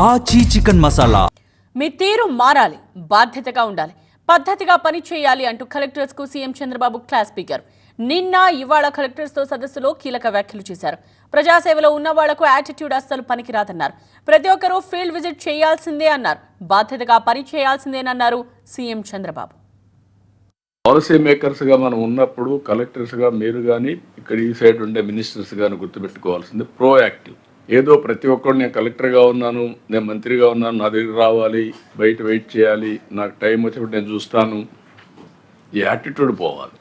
ఆచి చికెన్ మసాలా. మీ తీరు మారాలి, బాధ్యతగా ఉండాలి, పద్ధతిగా పని చేయాలి అంటూ కలెక్టర్స్ కు సీఎం చంద్రబాబు క్లాస్ స్పీకర్. నిన్న ఇవాళ కలెక్టర్స్ తో సదస్సులో కీలక వ్యాఖ్యలు చేశారు. ప్రజాసేవలో ఉన్న వాళ్లకు యాటిట్యూడ్ అస్సలు పనికిరాదన్నారు. ప్రతి ఒక్కరూ ఫీల్డ్ విజిట్ చేయాల్సిందే అన్నారు. బాధ్యతగా పని చేయాల్సిందేనన్నారు సీఎం చంద్రబాబు. పాలసీ మేకర్స్గా మనం ఉన్నప్పుడు కలెక్టర్స్గా మీరు కానీ ఇక్కడ ఈ సైడ్ ఉండే మినిస్టర్స్ కానీ గుర్తుపెట్టుకోవాల్సింది ప్రోయాక్టివ్. ఏదో ప్రతి ఒక్కరు నేను కలెక్టర్గా ఉన్నాను, నేను మంత్రిగా ఉన్నాను, నా దగ్గర రావాలి, బయట వెయిట్ చేయాలి, నాకు టైం వచ్చినప్పుడు నేను చూస్తాను, ఈ యాటిట్యూడ్ పోవాలి.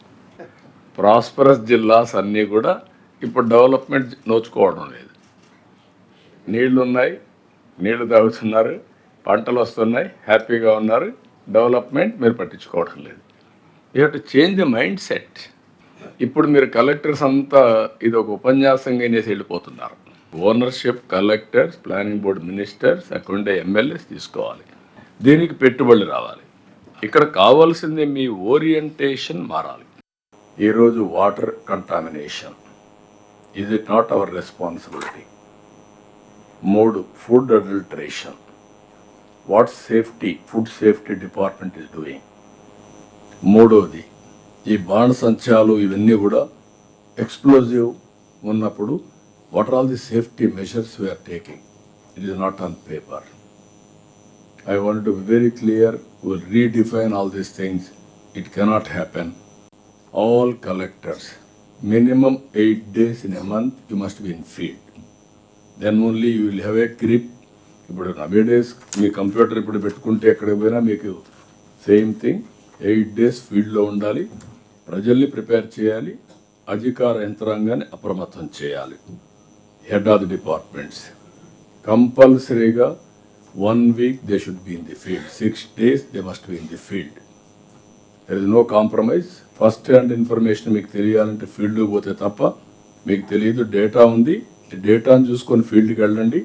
ప్రాస్పరస్ జిల్లాస్ అన్నీ కూడా ఇప్పుడు డెవలప్మెంట్ నోచుకోవడం లేదు. నీళ్లు ఉన్నాయి, నీళ్లు తాగుతున్నారు, పంటలు వస్తున్నాయి, హ్యాపీగా ఉన్నారు. డెవలప్మెంట్ మీరు పట్టించుకోవడం లేదు. You have to change the mind set. ఇప్పుడు మీరు కలెక్టర్స్ అంతా ఇది ఒక ఉపన్యాసంగా అనేసి వెళ్ళిపోతున్నారు. Ownership collectors, planning board ministers, అక్కడ ఎమ్మెల్యేస్ తీసుకోవాలి. దీనికి పెట్టుబడులు రావాలి. ఇక్కడ కావాల్సింది మీ ఓరియంటేషన్ మారాలి. ఈరోజు water contamination, is it not our responsibility? 3, food adulteration, what safety, food safety department is doing. 3వది ఈ బాణసంచాలు, ఇవన్నీ కూడా ఎక్స్ప్లోజివ్ ఉన్నప్పుడు what are all the safety measures we are taking? It is not on paper. I want to be very clear. Will redefine all these things. It cannot happen. All collectors minimum 8 days in a month you must be in field. Then only you will have a grip. ఇప్పుడు nowadays మీ computer ఇప్పుడు పెట్టుకుంటే ఎక్కడికి పోయినా మీకు same thing. 8 days ఫీల్డ్లో ఉండాలి, ప్రజల్ని prepare చేయాలి, అధికార యంత్రాంగాన్ని అప్రమత్తం చేయాలి. హెడ్ ఆఫ్ ది డిపార్ట్మెంట్స్ కంపల్సరీగా 1 week they should be in the field. 6 days they must be in the field. There is no compromise. First hand information మీకు తెలియాలంటే ఫీల్డ్కి పోతే తప్ప మీకు తెలియదు. డేటా ఉంది, డేటాను చూసుకొని ఫీల్డ్కి వెళ్ళండి.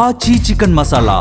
ఆచి చికెన్ మసాలా.